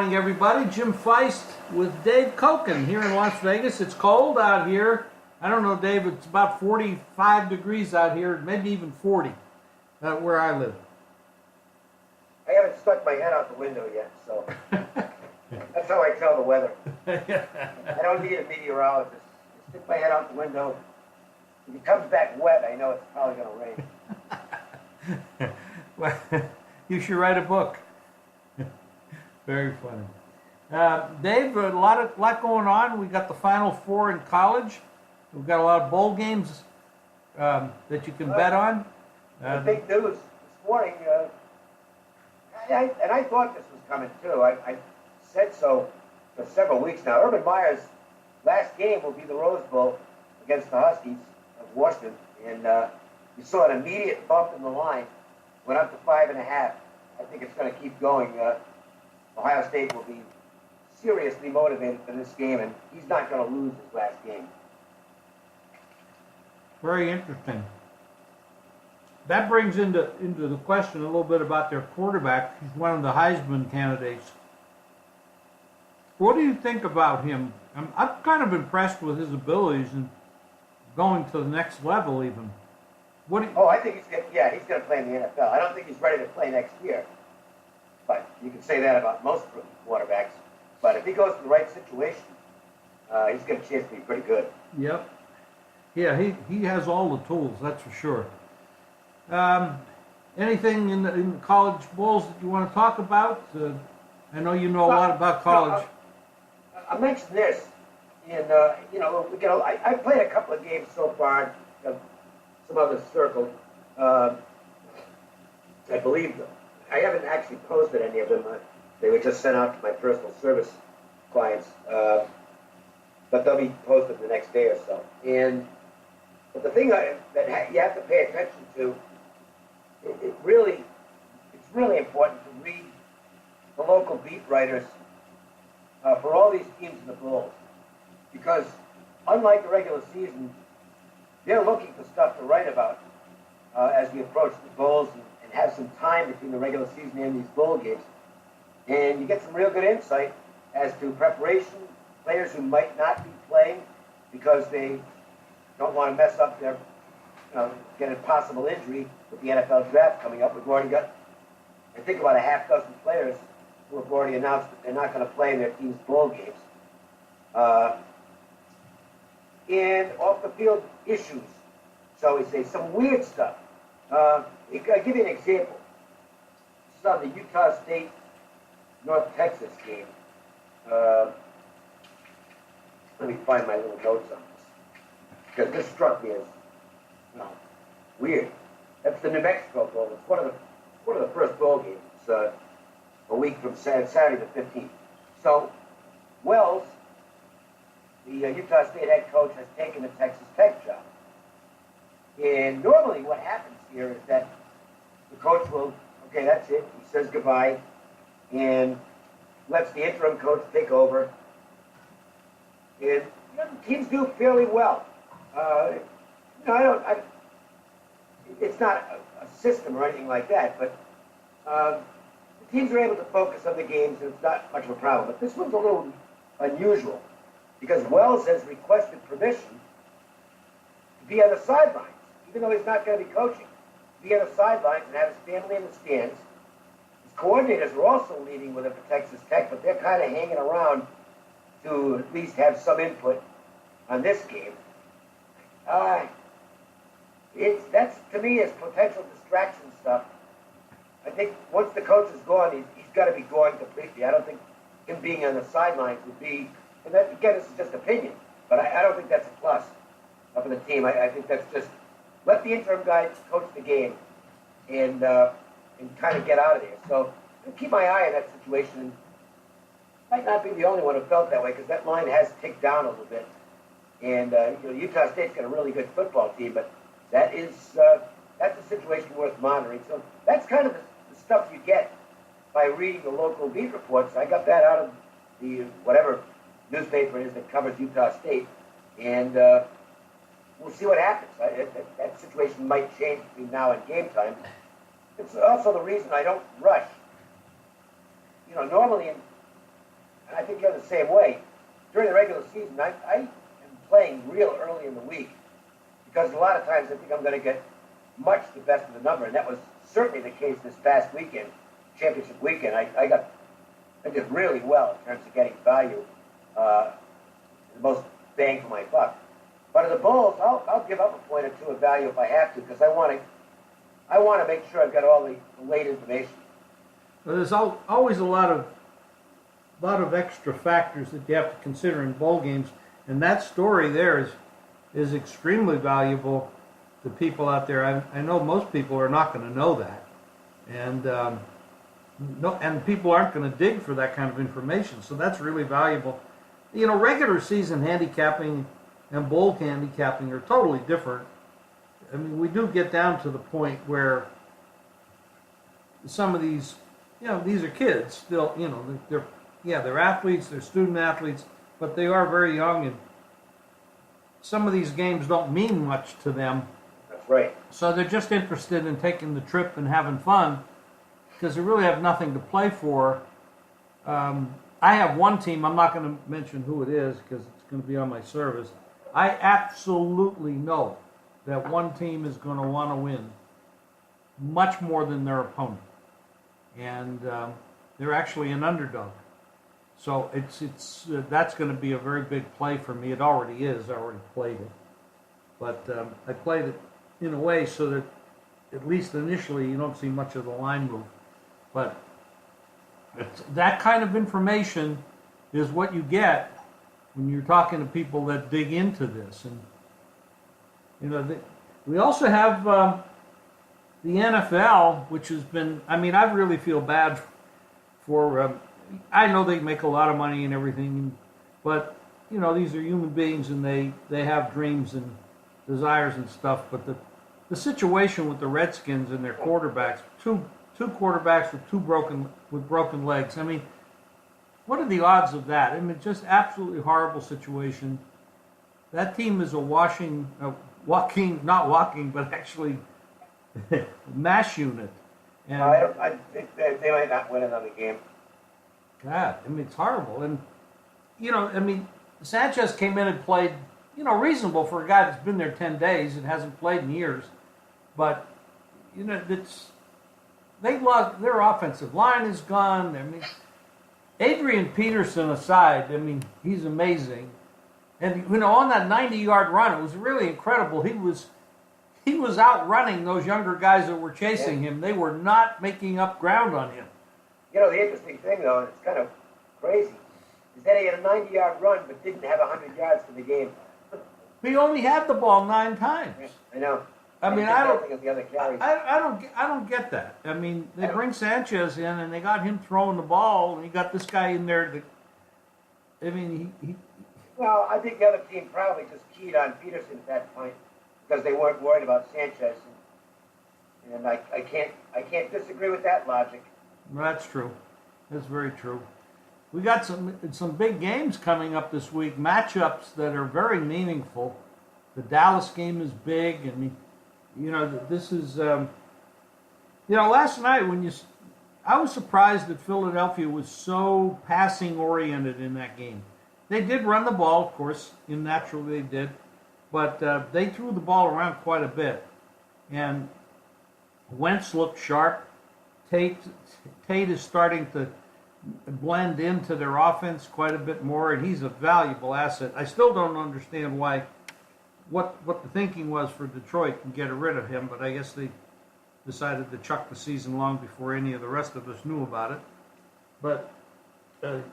morning, everybody. Jim Feist with Dave Cokin here in Las Vegas. It's cold out here. I don't know, Dave, it's about 45 degrees out here, maybe even 40 where I live. I haven't stuck my head out the window yet, so that's how I tell the weather. I don't need a meteorologist. I stick my head out the window. If it comes back wet, I know it's probably going to rain. Well, you should write a book. Very funny. Dave, a lot going on. We got the Final Four in college. We've got a lot of bowl games that you can bet on. The big news this morning, and I thought this was coming too. I said so for several weeks now. Urban Meyer's last game will be the Rose Bowl against the Huskies of Washington, and you saw an immediate bump in the line. Went up to 5.5. I think it's going to keep going. Ohio State will be seriously motivated for this game, and he's not going to lose his last game. Very interesting. That brings into the question a little bit about their quarterback. He's one of the Heisman candidates. What do you think about him? I'm kind of impressed with his abilities and going to the next level even. I think he's going to play in the NFL. I don't think he's ready to play next year. But you can say that about most quarterbacks. But if he goes to the right situation, he's got a chance to be pretty good. Yep. Yeah, he has all the tools, that's for sure. Anything in the college bowls that you want to talk about? I know you know a lot about college. I mentioned this, and I played a couple of games so far. Some others circled. I believe them. I haven't actually posted any of them. They were just sent out to my personal service clients, but they'll be posted the next day or so. But the thing that you have to pay attention to, it's really important to read the local beat writers for all these teams in the bowls, because unlike the regular season, they're looking for stuff to write about as we approach the bowls and have some time between the regular season and these bowl games. And you get some real good insight as to preparation, players who might not be playing because they don't want to mess up their, get a possible injury with the NFL draft coming up. We've already got, I think, about a half dozen players who have already announced that they're not going to play in their team's bowl games. And off-the-field issues, shall we say, some weird stuff. I'll give you an example. This is on the Utah State North Texas game. Let me find my little notes on this, because this struck me as weird. That's the New Mexico Bowl. It's one of the first bowl games. It's a week from Saturday the 15th. So Wells, the Utah State head coach, has taken the Texas Tech job. And normally what happens here is that the coach will, okay, that's it. He says goodbye and lets the interim coach take over. And teams do fairly well. It's not a system or anything like that, but the teams are able to focus on the games, and it's not much of a problem. But this one's a little unusual, because Wells has requested permission to be on the sidelines, even though he's not going to be coaching, to be on the sidelines and have his family in the stands. His coordinators are also leading with him for Texas Tech, but they're kind of hanging around to at least have some input on this game. That's, to me, is potential distraction stuff. I think once the coach is gone, he's got to be gone completely. I don't think him being on the sidelines would be, and that, again, this is just opinion, but I don't think that's a plus for the team. I think that's just let the interim guy coach the game and kind of get out of there. So I'll keep my eye on that situation. And might not be the only one who felt that way, because that line has ticked down a little bit. And Utah State's got a really good football team, but that's a situation worth monitoring. So that's kind of the stuff you get by reading the local beat reports. I got that out of the whatever newspaper it is that covers Utah State, and we'll see what happens. That situation might change between now and game time. It's also the reason I don't rush. Normally and I think you're the same way. During the regular season, I am playing real early in the week because a lot of times I think I'm going to get much the best of the number, and that was certainly the case this past weekend, championship weekend. I did really well in terms of getting value, the most bang for my buck. But of the Bulls, I'll give up a point or two of value if I have to because I want to make sure I've got all the late information. Well, there's always a lot of extra factors that you have to consider in bowl games, and that story there is extremely valuable to people out there. I know most people are not going to know that, and people aren't going to dig for that kind of information. So that's really valuable. You know, regular season handicapping and bowl handicapping are totally different. I mean, we do get down to the point where some of these, you know, these are kids still. You know, they're athletes, they're student athletes, but they are very young, and some of these games don't mean much to them. That's right. So they're just interested in taking the trip and having fun because they really have nothing to play for. I have one team, I'm not going to mention who it is because it's going to be on my service. I absolutely know that one team is going to want to win much more than their opponent. And they're actually an underdog. So that's going to be a very big play for me. It already is. I already played it. But I played it in a way so that at least initially you don't see much of the line move. But that kind of information is what you get when you're talking to people that dig into this. And you know, we also have the NFL, which has been, I mean, I really feel bad for, I know they make a lot of money and everything, but, you know, these are human beings and they have dreams and desires and stuff, but the situation with the Redskins and their quarterbacks, two quarterbacks with broken legs, I mean, what are the odds of that? I mean, just absolutely horrible situation. That team is not walking, but actually mash unit. And I think they might not win another game. God, I mean, it's horrible. And, you know, I mean, Sanchez came in and played, you know, reasonable for a guy that's been there 10 days and hasn't played in years. But, you know, they lost, their offensive line is gone. I mean, Adrian Peterson aside, I mean, he's amazing. And, you know, on that 90-yard run, it was really incredible. He was outrunning those younger guys that were chasing him. They were not making up ground on him. You know, the interesting thing, though, and it's kind of crazy, is that he had a 90-yard run but didn't have 100 yards for the game. He only had the ball 9 times. Yeah, I know. I mean, I don't get that. I mean, they bring Sanchez in and they got him throwing the ball, and you got this guy in there. I mean, he. Well, I think the other team probably just keyed on Peterson at that point because they weren't worried about Sanchez, and I can't disagree with that logic. That's true. That's very true. We got some big games coming up this week, matchups that are very meaningful. The Dallas game is big, and you know, this is, you know, last night I was surprised that Philadelphia was so passing oriented in that game. They did run the ball, of course, naturally they did, but they threw the ball around quite a bit. And Wentz looked sharp. Tate is starting to blend into their offense quite a bit more, and he's a valuable asset. I still don't understand what the thinking was for Detroit and get rid of him, but I guess they decided to chuck the season long before any of the rest of us knew about it. But,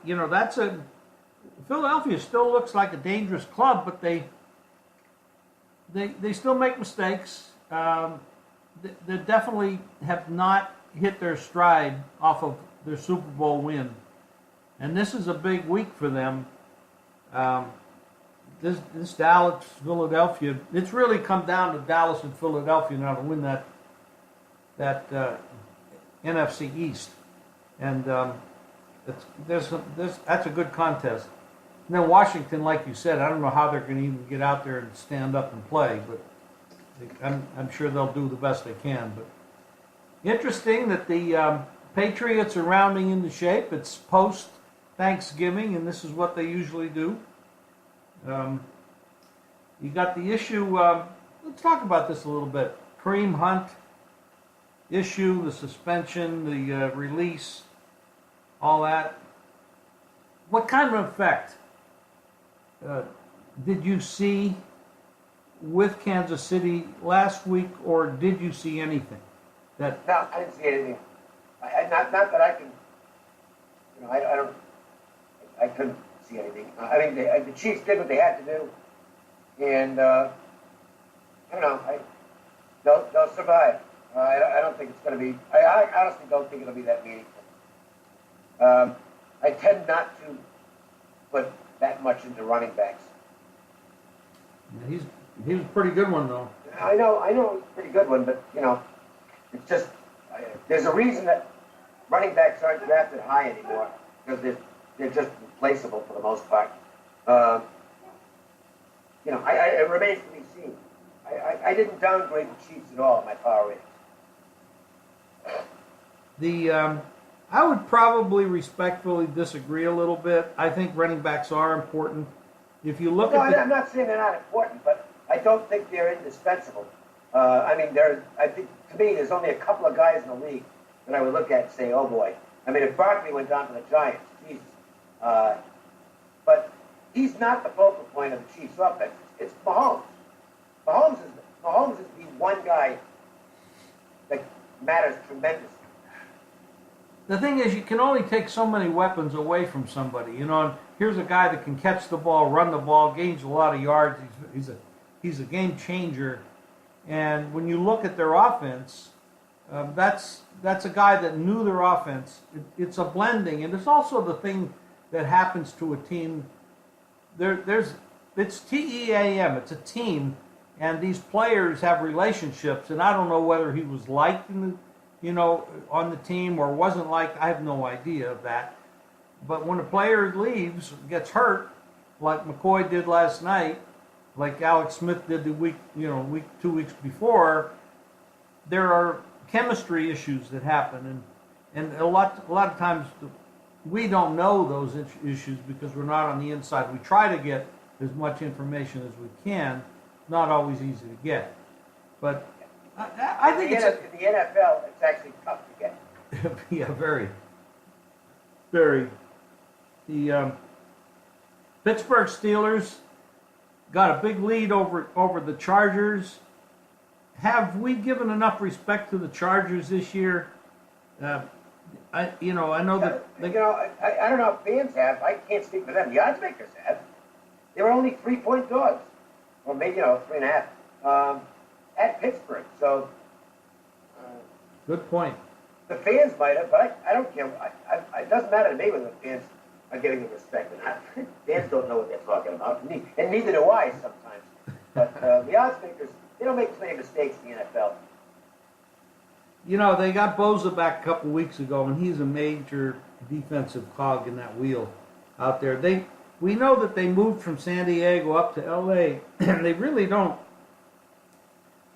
you know, Philadelphia still looks like a dangerous club, but they still make mistakes. They definitely have not hit their stride off of their Super Bowl win. And this is a big week for them. This Dallas, Philadelphia, it's really come down to Dallas and Philadelphia now to win that NFC East. And that's a good contest. And then Washington, like you said, I don't know how they're going to even get out there and stand up and play, but I'm sure they'll do the best they can. But interesting that the Patriots are rounding into shape. It's post Thanksgiving, and this is what they usually do. You got the issue, let's talk about this a little bit. Kareem Hunt issue, the suspension, the release, all that. What kind of effect did you see with Kansas City last week, or did you see anything? No, I didn't see anything. Not that I can, I couldn't see anything. I mean, the Chiefs did what they had to do, and I don't know. They'll survive. I don't think it's going to be. I honestly don't think it'll be that meaningful. I tend not to put that much into running backs. Yeah, he was a pretty good one though. I know it's a pretty good one, but it's just there's a reason that running backs aren't drafted high anymore because they're just replaceable for the most part. It remains to be seen. I didn't downgrade the Chiefs at all in my power ratings. I would probably respectfully disagree a little bit. I think running backs are important. If you look I'm not saying they're not important, but I don't think they're indispensable. I think to me, there's only a couple of guys in the league that I would look at and say, oh boy. I mean, if Barkley went down to the Giants, Jesus. But he's not the focal point of the Chiefs' offense. It's Mahomes. Mahomes is the one guy that matters tremendously. The thing is, you can only take so many weapons away from somebody. And here's a guy that can catch the ball, run the ball, gains a lot of yards. He's a game changer. And when you look at their offense, that's a guy that knew their offense. It's a blending, and it's also the thing that happens to a team. It's TEAM. It's a team, and these players have relationships. And I don't know whether he was liked on the team or wasn't liked. I have no idea of that. But when a player leaves, gets hurt, like McCoy did last night, like Alex Smith did the week 2 weeks before, there are chemistry issues that happen, and a lot of times we don't know those issues because we're not on the inside. We try to get as much information as we can. Not always easy to get, but I think in the NFL, it's actually tough to get. Yeah, very, very. The Pittsburgh Steelers got a big lead over the Chargers. Have we given enough respect to the Chargers this year? I know that I don't know if fans have. I can't speak for them. The odds makers have. They were only 3-point dogs, or maybe 3.5 at Pittsburgh. So good point. The fans might have, but I don't care. It doesn't matter to me whether the fans are getting the respect or not. Fans don't know what they're talking about, and neither do I sometimes. But the odds makers, they don't make plenty of mistakes in the NFL. They got Bosa back a couple weeks ago, and he's a major defensive cog in that wheel out there. We know that they moved from San Diego up to L.A., and they really don't,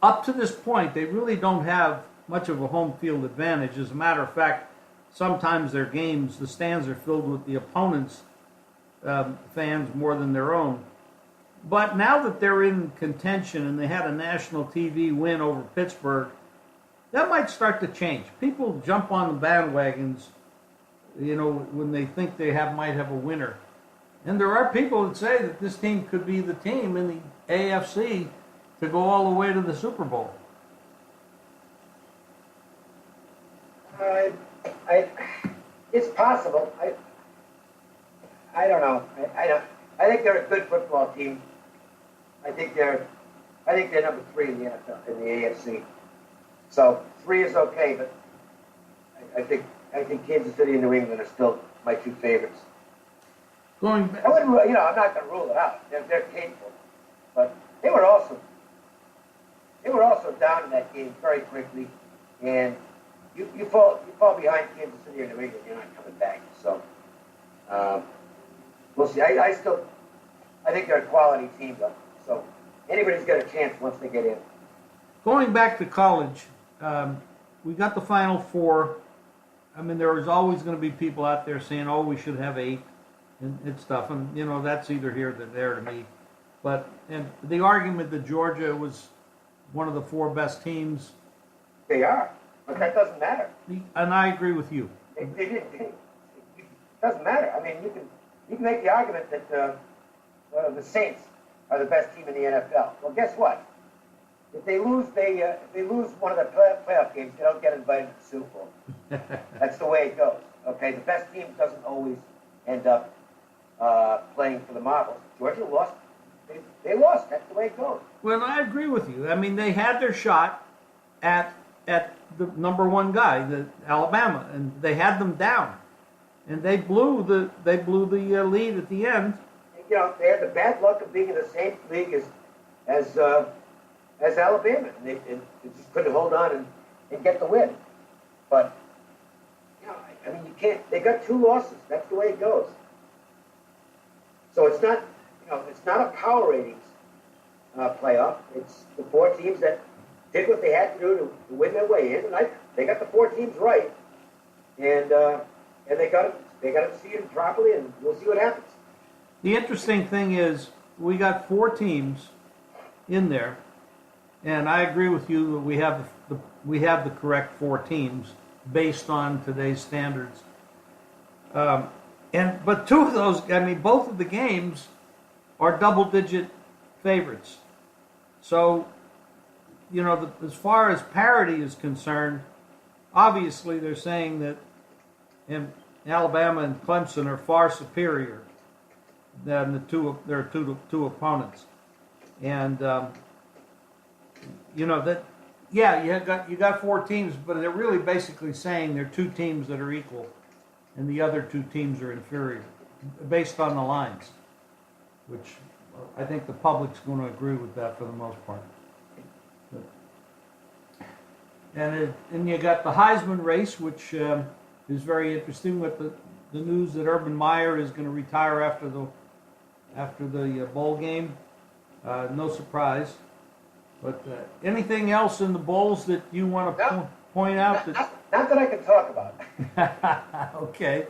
up to this point, they really don't have much of a home field advantage. As a matter of fact, sometimes their games, the stands are filled with the opponent's fans more than their own. But now that they're in contention and they had a national TV win over Pittsburgh, that might start to change. People jump on the bandwagons, when they think they might have a winner. And there are people that say that this team could be the team in the AFC to go all the way to the Super Bowl. It's possible. I don't know. I think they're a good football team. I think they're number 3 in the NFL, in the AFC. So 3 is okay, but I think Kansas City and New England are still my 2 favorites. I wouldn't, I'm not going to rule it out. They're capable, but they were also down in that game very quickly, and you fall behind Kansas City or New England, you're not coming back. So we'll see. I think they're a quality team though. So anybody's got a chance once they get in. Going back to college, we got the Final Four. I mean, there was always going to be people out there saying, "Oh, we should have 8," and stuff, and that's either here or there to me. But and the argument that Georgia was one of the 4 best teams, They are, but that doesn't matter. and I agree with you. It doesn't matter. I mean, you can make the argument that the Saints are the best team in the NFL. Well, guess what? If they lose, if they lose one of the playoff games, they don't get invited to the Super Bowl. That's the way it goes. Okay, the best team doesn't always end up playing for the marbles. Georgia lost. They lost. That's the way it goes. Well, I agree with you. I mean, they had their shot at the number 1 guy, the Alabama, and they had them down, and they blew the lead at the end. They had the bad luck of being in the same league as Alabama, and they just couldn't hold on and get the win. But I mean, you can't. They got 2 losses. That's the way it goes. So it's not a power ratings playoff. It's the 4 teams that did what they had to do to win their way in, and they got the 4 teams right, and they got it seeded properly, and we'll see what happens. The interesting thing is we got 4 teams in there, and I agree with you that we have the correct 4 teams based on today's standards. But 2 of those, I mean, both of the games are double-digit favorites. So, as far as parity is concerned, obviously they're saying that Alabama and Clemson are far superior than their two opponents, and you got 4 teams, but they're really basically saying they're 2 teams that are equal, and the other 2 teams are inferior, based on the lines, which I think the public's going to agree with that for the most part. And you got the Heisman race, which is very interesting with the news that Urban Meyer is going to retire after the bowl game. No surprise. But anything else in the bowls that you want to point out? Not that I can talk about. Okay.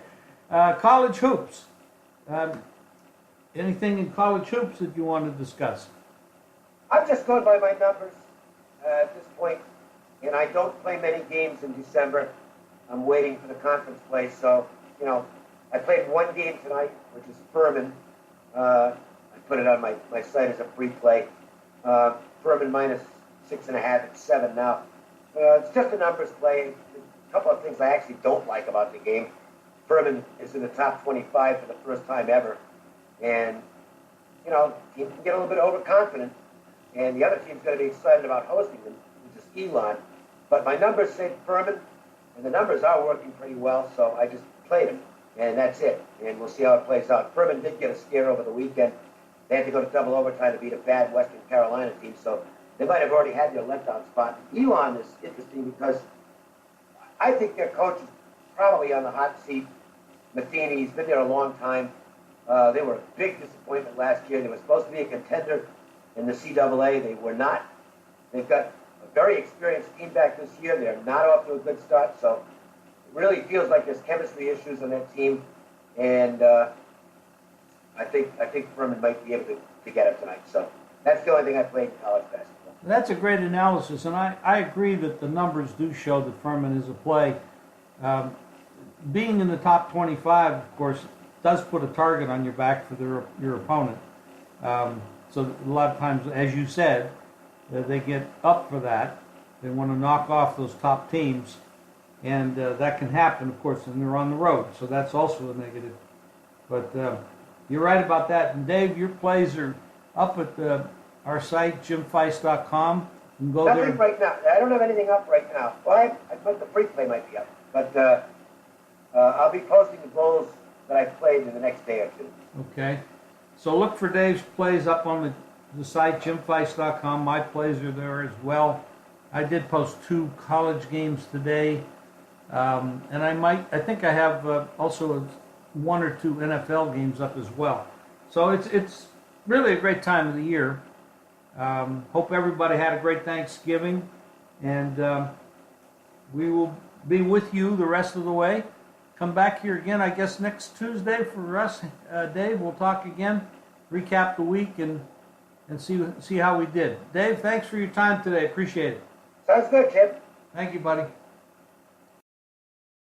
College hoops. Anything in college hoops that you want to discuss? I'm just going by my numbers at this point, and I don't play many games in December. I'm waiting for the conference play, so, I played 1 game tonight, which is Furman. I put it on my site as a free play. Furman minus 6.5 at 7 now. It's just a numbers play. A couple of things I actually don't like about the game. Furman is in the top 25 for the first time ever. And, team can get a little bit overconfident. And the other team's going to be excited about hosting them, which is Elon. But my numbers say Furman, and the numbers are working pretty well, so I just played them. And that's it. And we'll see how it plays out. Furman did get a scare over the weekend. They had to go to double overtime to beat a bad Western Carolina team, so they might have already had their letdown spot. Elon is interesting because I think their coach is probably on the hot seat. Matheny, he's been there a long time. They were a big disappointment last year. They were supposed to be a contender in the CAA. They were not. They've got a very experienced team back this year. They're not off to a good start, so it really feels like there's chemistry issues on that team, and I think Furman might be able to get it tonight. So that's the only thing I played in college basketball. That's a great analysis, and I agree that the numbers do show that Furman is a play. Being in the top 25, of course, does put a target on your back for your opponent. So a lot of times, as you said, they get up for that. They want to knock off those top teams, and that can happen, of course, when they're on the road. So that's also a negative. But you're right about that. And Dave, your plays are up at our site, jimfeist.com. You can go Nothing there. right now. I don't have anything up right now. Well, I think the free play might be up, but I'll be posting the bowls that I played in the next day or 2. Okay. So look for Dave's plays up on the site, jimfeist.com. My plays are there as well. I did post 2 college games today. And I think I have also 1 or 2 NFL games up as well. So it's really a great time of the year. Hope everybody had a great Thanksgiving, and we will be with you the rest of the way. Come back here again, I guess, next Tuesday for us, Dave. We'll talk again, recap the week, and see how we did. Dave, thanks for your time today. Appreciate it. Sounds good, Jim. Thank you, buddy.